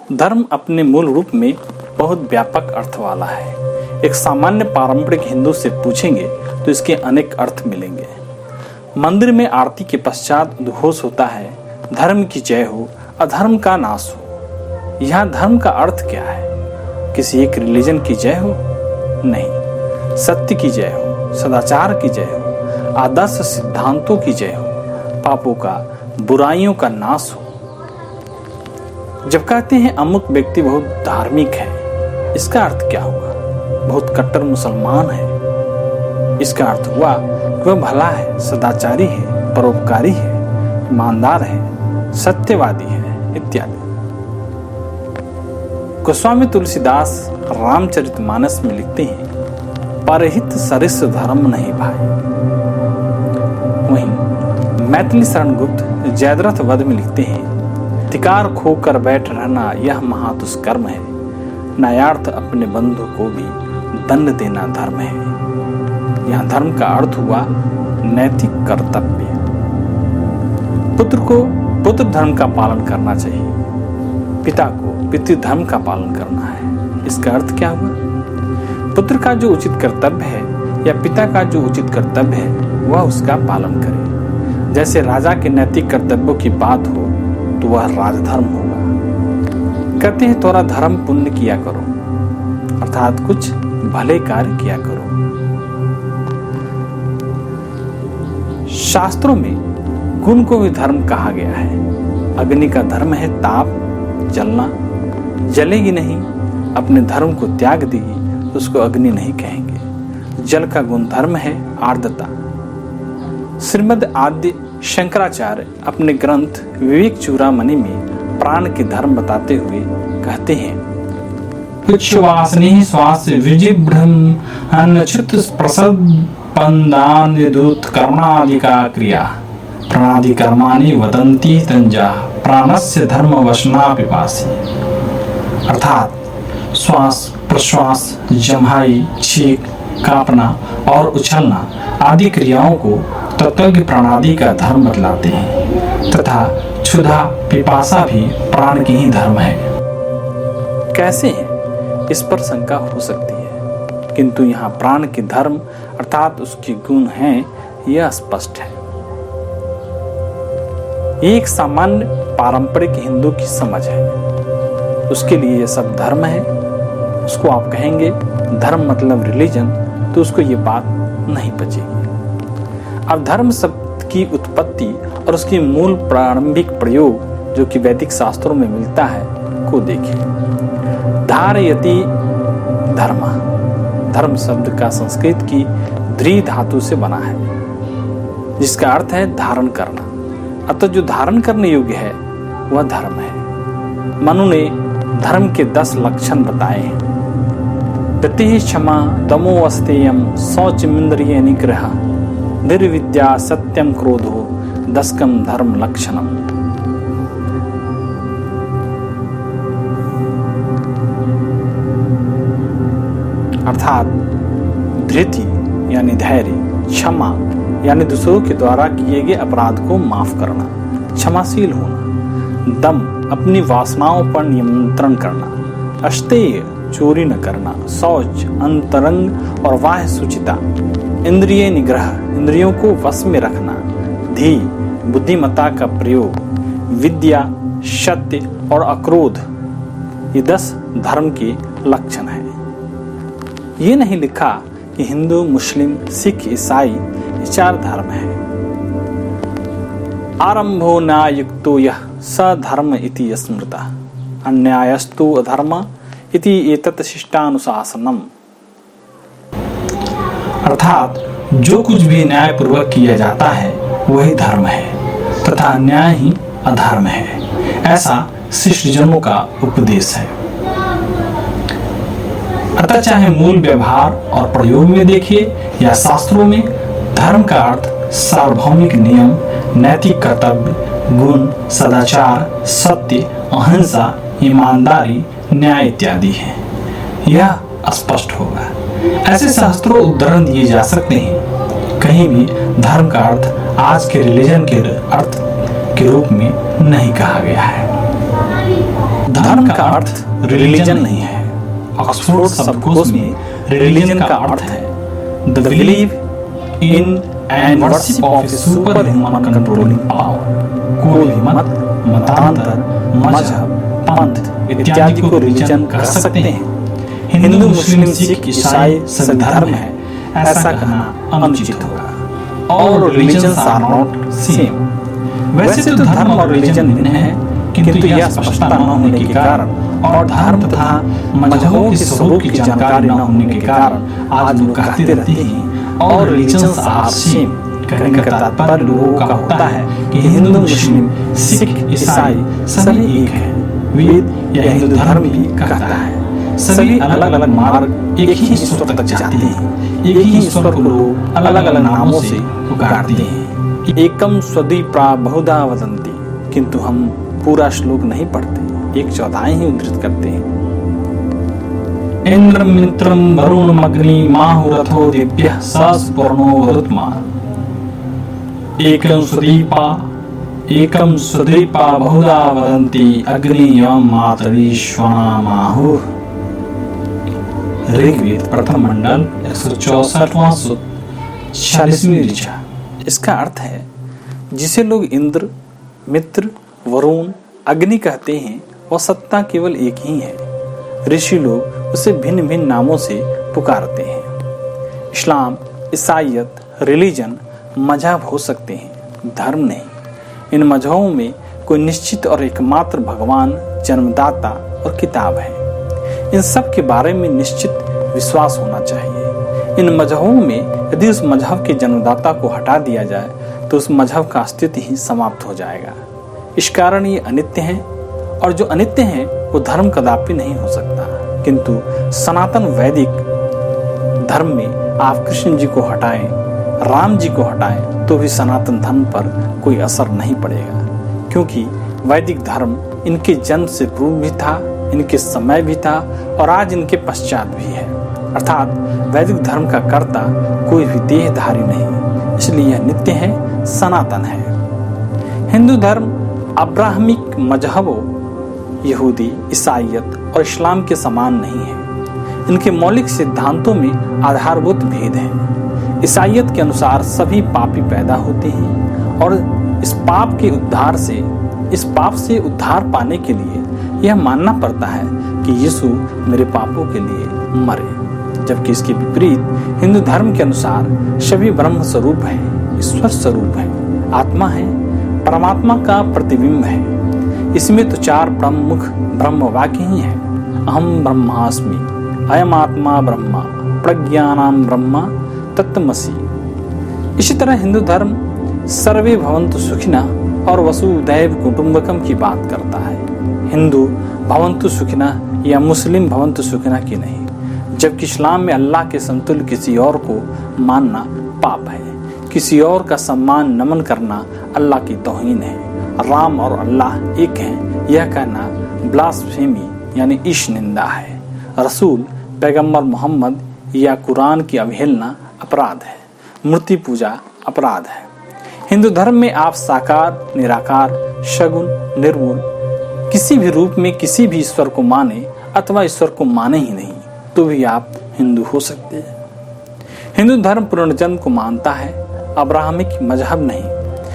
धर्म अपने मूल रूप में बहुत व्यापक अर्थ वाला है। एक सामान्य पारंपरिक हिंदू से पूछेंगे तो इसके अनेक अर्थ मिलेंगे। मंदिर में आरती के पश्चात उद्घोष होता है, धर्म की जय हो, अधर्म का नाश हो। यहाँ धर्म का अर्थ क्या है? किसी एक रिलीजन की जय हो? नहीं, सत्य की जय हो, सदाचार की जय हो, आदर्श सिद्धांतों की जय हो, पापों का, बुराइयों का नाश हो। जब कहते हैं अमुक व्यक्ति बहुत धार्मिक है, इसका अर्थ क्या हुआ? बहुत कट्टर मुसलमान है। इसका अर्थ हुआ कि वह भला है, सदाचारी है, परोपकारी है, ईमानदार है, सत्यवादी है इत्यादि। गोस्वामी तुलसीदास रामचरितमानस में लिखते हैं, परहित सरिस धर्म नहीं भाई। वहीं मैथिली शरण गुप्त जयद्रथ वध में लिखते हैं, अधिकार खोकर बैठ रहना यह महादुष्कर्म है, न्यायार्थ अपने बंधु को भी दंड देना धर्म है। यहाँ धर्म का अर्थ हुआ नैतिक कर्तव्य। पुत्र को पुत्र धर्म का पालन करना चाहिए, पिता को पितृधर्म का पालन करना है। इसका अर्थ क्या हुआ? पुत्र का जो उचित कर्तव्य है या पिता का जो उचित कर्तव्य है वह उसका पालन करे। जैसे राजा के नैतिक कर्तव्यों की बात हो तो वह राजधर्म होगा। कहते हैं थोड़ा धर्म पुण्य किया करो, अर्थात कुछ भले कार्य किया करो। शास्त्रों में गुण को भी धर्म कहा गया है। अग्नि का धर्म है ताप, जलना। जलेगी नहीं, अपने धर्म को त्याग देगी तो उसको अग्नि नहीं कहेंगे। जल का गुण धर्म है आर्द्रता। श्रीमद् आद्य शंकराचार्य अपने ग्रंथ विवेक चूड़ामणि में प्राण के धर्म बताते हुए कहते हैं, उच्छ्वासनि श्वास विजिब्रह्म अन्नच्युत प्रसद पंदान विदुत कर्मादिका क्रिया प्राणादि कर्माणि वदन्ति तंजा प्राणस्य धर्म वशना पिपासी। अर्थात श्वास प्रश्वास, जम्हाई, छींक, कांपना और उछलना आदि क्रियाओं को तत्वज्ञ प्राणादि का धर्म बतलाते हैं तथा क्षुधा पिपासा भी प्राण की ही धर्म है। कैसे है? इस पर शंका हो सकती है, किंतु यहाँ प्राण के धर्म अर्थात उसके गुण हैं, यह स्पष्ट है। ये एक सामान्य पारंपरिक हिंदू की समझ है। उसके लिए यह सब धर्म है। उसको आप कहेंगे धर्म मतलब रिलीजन, तो उसको ये बात नहीं बचेगी। अब धर्म शब्द की उत्पत्ति और उसकी मूल प्रारंभिक प्रयोग जो कि वैदिक शास्त्रों में मिलता है को देखें। धारयति धर्म, धर्म शब्द का संस्कृत की ध्री धातु से बना है, जिसका अर्थ है धारण करना। अतः जो धारण करने योग्य है वह धर्म है। मनु ने धर्म के 10 लक्षण बताए हैं। तति क्षमा, दमो अस्तेयम, शौचमिंद्रिय निग्रह, निर्विद्या, सत्यम क्रोधो, दशकम धर्म लक्षणम। अर्थात धृति यानी धैर्य, क्षमा यानी दूसरों के द्वारा किए गए अपराध को माफ करना, क्षमाशील होना, दम अपनी वासनाओं पर नियंत्रण करना, अस्तेय चोरी न करना, शौच अंतरंग और बाह्य शुचिता, इंद्रिय निग्रह इंद्रियों को वश में रखना, धी बुद्धिमत्ता का प्रयोग, विद्या, सत्य और अक्रोध, ये 10 धर्म के लक्षण हैं। ये नहीं लिखा कि हिंदू, मुस्लिम, सिख, ईसाई ये 4 धर्म हैं। आरंभो न्यायुक्तो यः स धर्म इति स्मृता, अन्यायस्तु अधर्म इति एतत् शिष्टानुशासनम। अर्थात जो कुछ भी न्याय पूर्वक किया जाता है वही धर्म है तथा अन्याय ही अधर्म है, ऐसा शिष्ट जनों का उपदेश है। अतः चाहे मूल व्यवहार और प्रयोग में देखिए या शास्त्रों में, धर्म का अर्थ सार्वभौमिक नियम, नैतिक कर्तव्य, गुण, सदाचार, सत्य, अहिंसा, ईमानदारी, न्याय इत्यादि है। यह स्पष्ट होगा। ऐसे शास्त्रों उदाहरण दिए जा सकते हैं। कहीं भी धर्म का अर्थ आज के रिलीजन के अर्थ के रूप में नहीं कहा गया है। धर्म का अर्थ रिलीजन नहीं है। ऑक्सफोर्ड शब्दकोश में रिलीजन का अर्थ है the believe in and worship of A super human controlling power. कोई भी मत, मतांतर, मजहब, पंथ इत्यादि को रिलीजन कह सकते हैं। हिंदू, मुस्लिम, सिख, ईसाई सभी धर्म है, ऐसा कहना अनुचित होगा। और रिलीजन्स आर नॉट सेम। वैसे तो धर्म और रिलीजन भिन्न है, किंतु यह स्पष्टता न होने के कारण और धर्म तथा मजहबों के स्वरूप की जानकारी न होने के कारण आज लोग कहते रहते हैं और रिलीजन्स आर सेम। कहने का तात्पर्य लोगों का होता है कि हिंदू, मुस्लिम, सिख, ईसाई सभी एक है। वेद या हिंदू धर्म भी कहता है सभी अलग अलग मार्ग एक ही ईश्वर तक जाते हैं। एक ही ईश्वर को लोग अलग अलग नामों से पुकारते हैं। एकम स्वदीप्रा बहुधा वदन्ति, किंतु हम पूरा श्लोक नहीं पढ़ते, 1/4 ही उद्धृत करते हैं। इंद्र मित्रम वरुण अग्नि माहुरथो दिव्यः सस्पर्णो वरुत्मान। एकम स्वदीपा बहुधा वदन्ति अग्नि यम मातरीश्वना माहुः। ऋग्वेद प्रथम मंडल 164वां सूक्त 46वीं ऋचा। इसका अर्थ है जिसे लोग इंद्र, मित्र, वरुण, अग्नि कहते हैं वह सत्ता केवल एक ही है। ऋषि लोग उसे भिन्न भिन्न नामों से पुकारते हैं। इस्लाम, ईसाइयत, रिलीजन मजहब हो सकते हैं, धर्म नहीं। इन मजहबों में कोई निश्चित और एकमात्र भगवान, जन्मदाता और किताब है। इन सब के बारे में निश्चित विश्वास होना चाहिए। इन मजहबों में यदि उस मजहब के जन्मदाता को हटा दिया जाए तो उस मजहब का अस्तित्व ही समाप्त हो जाएगा। इस कारण ये अनित्य है, और जो अनित्य है वो धर्म कदापि नहीं हो सकता। किंतु सनातन वैदिक धर्म में आप कृष्ण जी को हटाएं, राम जी को हटाएं तो भी सनातन धर्म पर कोई असर नहीं पड़ेगा, क्योंकि वैदिक धर्म इनके जन्म से पूर्व भी था, इनके समय भी था और आज इनके पश्चात भी है। अर्थात वैदिक धर्म का कर्ता कोई भी देहधारी नहीं, इसलिए यह नित्य है, सनातन है। हिंदू धर्म अब्राहमिक मजहबों यहूदी, ईसाइयत और इस्लाम के समान नहीं है। इनके मौलिक सिद्धांतों में आधारभूत भेद है। ईसाइयत के अनुसार सभी पापी पैदा होते हैं और इस पाप से उद्धार पाने के लिए यह मानना पड़ता है कि यीशु मेरे पापों के लिए मरे। जबकि इसके विपरीत हिंदू धर्म के अनुसार सभी ब्रह्म स्वरूप है, ईश्वर स्वरूप है, आत्मा है, परमात्मा का प्रतिबिंब है। इसमें तो 4 प्रमुख ब्रह्म वाक्य ही है। अहम ब्रह्मास्मि, अयम आत्मा ब्रह्मा, प्रज्ञानाम ब्रह्मा, तत्त्वमसि। इसी तरह हिंदू धर्म सर्वे भवन्तु सुखिनः और वसुधैव कुटुंबकम की बात करता है। हिंदू भवन्तु सुखिनः या मुस्लिम भवन्तु सुखिनः की नहीं। जबकि इस्लाम में अल्लाह के समतुल्य किसी और को मानना पाप है। किसी और का सम्मान, नमन करना अल्लाह की तौहीन है। राम और अल्लाह एक हैं, यह कहना ब्लास्फेमी यानी ईश निंदा है। रसूल, पैगंबर मोहम्मद या कुरान की अवहेलना अपराध है। मूर्ति पूजा अपराध है। हिंदू धर्म में आप साकार, निराकार, सगुण, निर्गुण किसी भी रूप में किसी भी ईश्वर को माने अथवा ईश्वर को माने ही नहीं तो भी आप हिंदू हो सकते हैं। हिंदू धर्म पुनर्जन्म को मानता है, अब्राहमिक मजहब नहीं।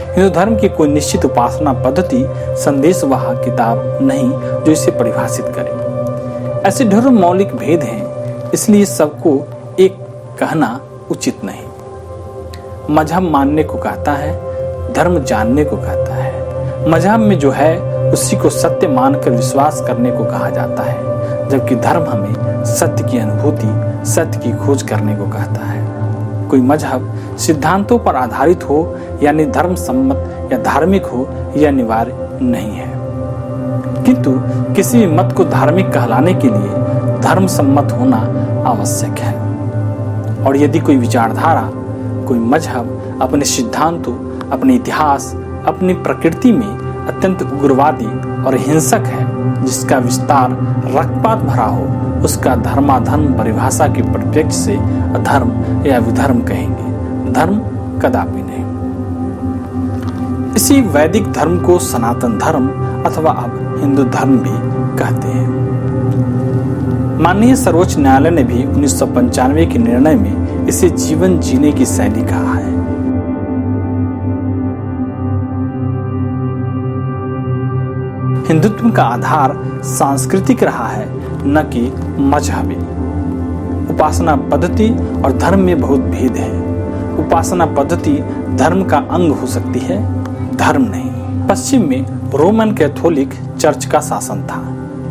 हिंदू धर्म की कोई निश्चित उपासना पद्धति, संदेशवाह किताब नहीं जो इसे परिभाषित करे। ऐसे ढेरों मौलिक भेद हैं, इसलिए सबको एक कहना उचित नहीं। मजहब मानने को कहता है, धर्म जानने को कहता है। मजहब में जो है उसी को सत्य मानकर विश्वास करने को कहा जाता है, जबकि धर्म हमें सत्य की अनुभूति, सत्य की खोज करने को कहता है। कोई मजहब सिद्धांतों पर आधारित हो यानी धर्म सम्मत या धार्मिक हो यह अनिवार्य नहीं है, किंतु किसी भी मत को धार्मिक कहलाने के लिए धर्म सम्मत होना आवश्यक है। और यदि कोई विचारधारा, कोई मजहब अपने सिद्धांतों, अपने इतिहास, अपनी प्रकृति में अत्यंत उग्रवादी और हिंसक है, जिसका विस्तार रक्तपात भरा हो, उसका धर्माधर्म परिभाषा के परिप्रेक्ष्य से अधर्म या विधर्म कहेंगे, धर्म कदापि नहीं। इसी वैदिक धर्म को सनातन धर्म अथवा अब हिंदू धर्म भी कहते हैं। माननीय सर्वोच्च न्यायालय ने भी 1995 के निर्णय में इसे जीवन जीने की शैली कहा है। हिंदुत्व का आधार सांस्कृतिक रहा है, न कि मजहबी। उपासना पद्धति और धर्म में बहुत भेद है। उपासना पद्धति धर्म का अंग हो सकती है, धर्म नहीं। पश्चिम में रोमन कैथोलिक चर्च का शासन था।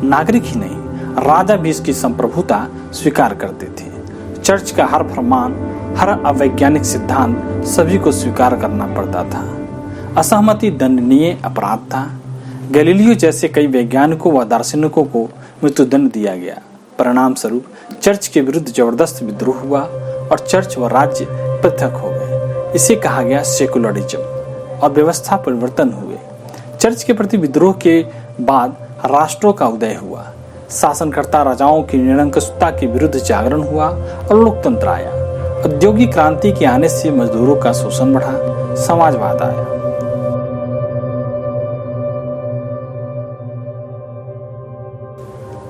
नागरिक ही नहीं, राजा भी इसकी संप्रभुता स्वीकार करते थे। चर्च का हर फरमान, हर अवैज्ञानिक सिद्धांत सभी को स्वीकार करना पड़ता था। असहमति दंडनीय अपराध था। गैलीलियो जैसे कई वैज्ञानिकों व दार्शनिकों को मृत्युदंड दिया गया। परिणाम स्वरूप चर्च के विरुद्ध जबरदस्त विद्रोह हुआ और चर्च व राज्य पृथक हो गए। इसे कहा गया सेकुलरिज्म और व्यवस्था परिवर्तन हुए। चर्च के प्रति विद्रोह के बाद राष्ट्रों का उदय हुआ। शासनकर्ता राजाओं की निरंकुशता के विरुद्ध जागरण हुआ और लोकतंत्र आया। औद्योगिक क्रांति के आने से मजदूरों का शोषण बढ़ा, समाजवाद आया।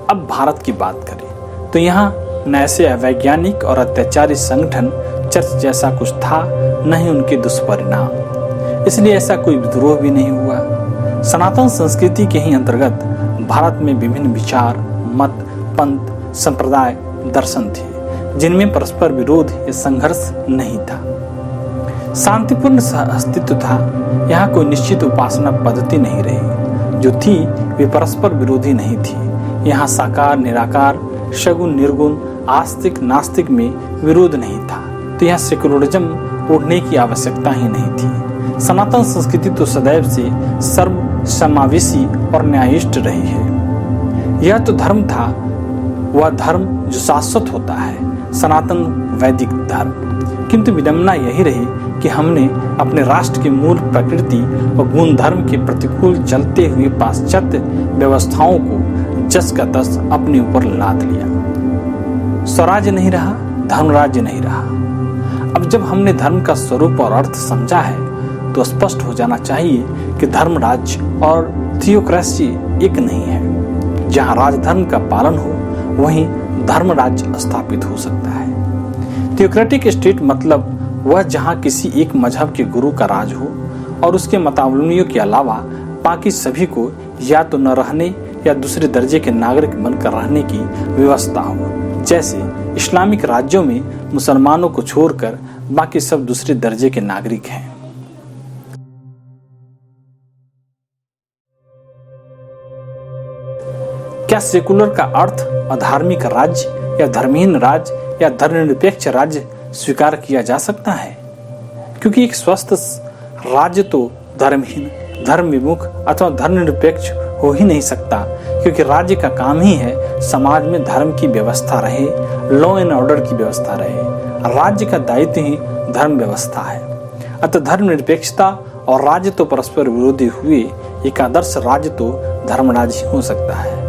अब भारत की बात करें तो यहाँ न ऐसे अवैज्ञानिक और अत्याचारी संगठन चर्च जैसा कुछ था, न ही उनके दुष्परिणाम। इसलिए ऐसा कोई विद्रोह भी नहीं हुआ। सनातन संस्कृति के ही अंतर्गत भारत में विभिन्न विचार, मत, पंथ, संप्रदाय, दर्शन थे, जिनमें परस्पर विरोध या संघर्ष नहीं था। शांतिपूर्ण अस्तित्व था। यहाँ कोई निश्चित उपासना पद्धति नहीं रही। जो थी वे परस्पर विरोधी नहीं थी। यहाँ साकार निराकार, सगुण निर्गुण, आस्तिक नास्तिक में विरोध नहीं था। तो यहाँ सेकुलरिज्म उड़ने की आवश्यकता ही नहीं थी। सनातन संस्कृति तो सदैव से सर्व समावेशी और न्यायिष्ट रही है। यह तो धर्म था, वह धर्म जो शाश्वत होता है, सनातन वैदिक धर्म। किंतु विडंबना यही रही कि हमने अपने राष्ट्र की मूल प्रकृति व गुण धर्म के प्रतिकूल चलते हुए पाश्चात्य व्यवस्थाओं को जस का तस अपने ऊपर लाद लिया। स्वराज्य नहीं रहा, धर्मराज्य नहीं रहा। अब जब हमने धर्म का स्वरूप और अर्थ समझा है तो स्पष्ट हो जाना चाहिए कि धर्मराज्य और थियोक्रेसी एक नहीं है। जहां राजधर्म का पालन हो वहीं धर्मराज्य स्थापित हो सकता है। थियोक्रेटिक स्टेट मतलब वह जहां किसी एक मजहब के गुरु का राज हो और उसके मतावलंबियों के अलावा बाकी सभी को या तो न रहने या दूसरे दर्जे के नागरिक बनकर रहने की व्यवस्था हो। जैसे इस्लामिक राज्यों में मुसलमानों को छोड़कर बाकी सब दूसरे दर्जे के नागरिक हैं। क्या सेकुलर का अर्थ अधार्मिक राज्य या धर्महीन राज्य या धर्मनिरपेक्ष राज्य स्वीकार किया जा सकता है? क्योंकि एक स्वस्थ राज्य तो धर्महीन, धर्म विमुख अथवा धर्मनिरपेक्ष हो ही नहीं सकता, क्योंकि राज्य का काम ही है समाज में धर्म की व्यवस्था रहे, लॉ एंड ऑर्डर की व्यवस्था रहे। राज्य का दायित्व ही धर्म व्यवस्था है। अतः धर्मनिरपेक्षता और राज्य तो परस्पर विरोधी हुए। एक आदर्श राज्य तो धर्मराज्य हो सकता है।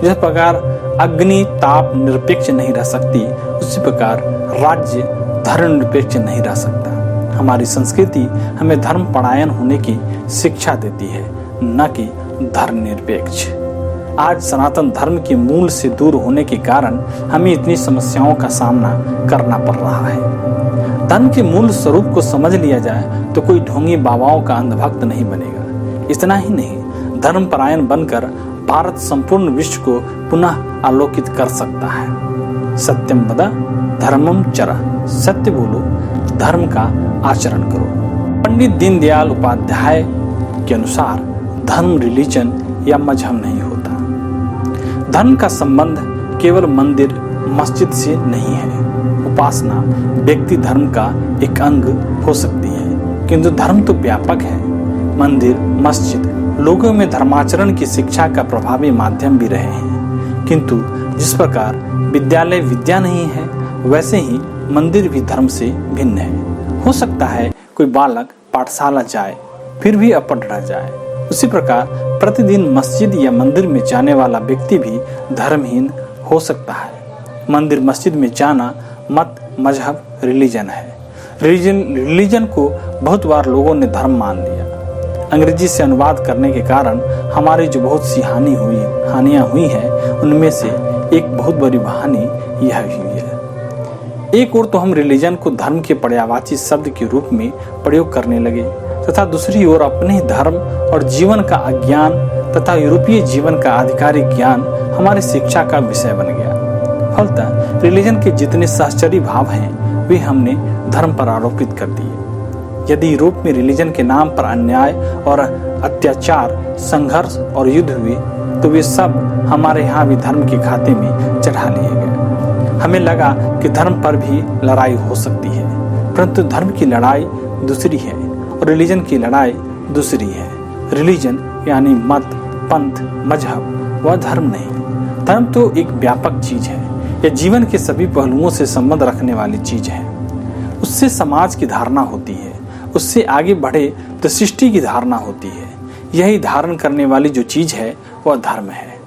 जिस प्रकार अग्नि ताप निरपेक्ष नहीं रह सकती, उसी प्रकार राज्य धर्मनिरपेक्ष नहीं रह सकता। हमारी संस्कृति हमें धर्म परायण होने की शिक्षा देती है, न कि धर्मनिरपेक्ष। आज सनातन धर्म के मूल से दूर होने के कारण हमें इतनी समस्याओं का सामना करना पड़ रहा है। धर्म के मूल स्वरूप को समझ लिया जाए तो कोई ढोंगी बाबाओं का अंधभक्त नहीं बनेगा। इतना ही नहीं, धर्म परायण बनकर भारत संपूर्ण विश्व को पुनः आलोकित कर सकता है। सत्यम वद धर्मम चर, सत्य बोलो, धर्म का आचरण करो। पंडित दीनदयाल उपाध्याय के अनुसार धर्म रिलीजन या मजहब नहीं होता। धर्म का संबंध केवल मंदिर मस्जिद से नहीं है। उपासना व्यक्ति धर्म का एक अंग हो सकती है, किंतु धर्म तो व्यापक है। मंदिर मस्जिद लोगों में धर्माचरण की शिक्षा का प्रभावी माध्यम भी रहे हैं, किंतु जिस प्रकार विद्यालय विद्या नहीं है, वैसे ही मंदिर भी धर्म से भिन्न है। हो सकता है कोई बालक पाठशाला जाए फिर भी अपढ़ रह जाए, उसी प्रकार प्रतिदिन मस्जिद या मंदिर में जाने वाला व्यक्ति भी धर्महीन हो सकता है। मंदिर मस्जिद में जाना मत मजहब रिलीजन है। रिलीजन को बहुत बार लोगों ने धर्म मान लिया। अंग्रेजी से अनुवाद करने के कारण हमारी जो बहुत सी हानियां हुई हैं, उनमें से एक बहुत बड़ी हानि यह हुई है। एक ओर तो हम रिलीजन को धर्म के पर्यायवाची शब्द के रूप में प्रयोग करने लगे, तथा दूसरी ओर अपने धर्म और जीवन का अज्ञान तथा यूरोपीय जीवन का आधिकारिक ज्ञान हमारी शिक्षा का विषय बन गया। फलतः रिलीजन के जितने सहचरी भाव हैं, वे हमने धर्म पर आरोपित कर दिए। यदि यूरोप में रिलीजन के नाम पर अन्याय और अत्याचार, संघर्ष और युद्ध हुए, तो वे सब हमारे यहाँ भी धर्म के खाते में चढ़ा लिए गए। हमें लगा कि धर्म पर भी लड़ाई हो सकती है, परंतु धर्म की लड़ाई दूसरी है और रिलीजन की लड़ाई दूसरी है। रिलीजन यानी मत, पंथ, मजहब, वह धर्म नहीं। धर्म तो एक व्यापक चीज है, यह जीवन के सभी पहलुओं से संबंध रखने वाली चीज है। उससे समाज की धारणा होती है, उससे आगे बढ़े तो सृष्टि की धारणा होती है। यही धारण करने वाली जो चीज है वह धर्म है।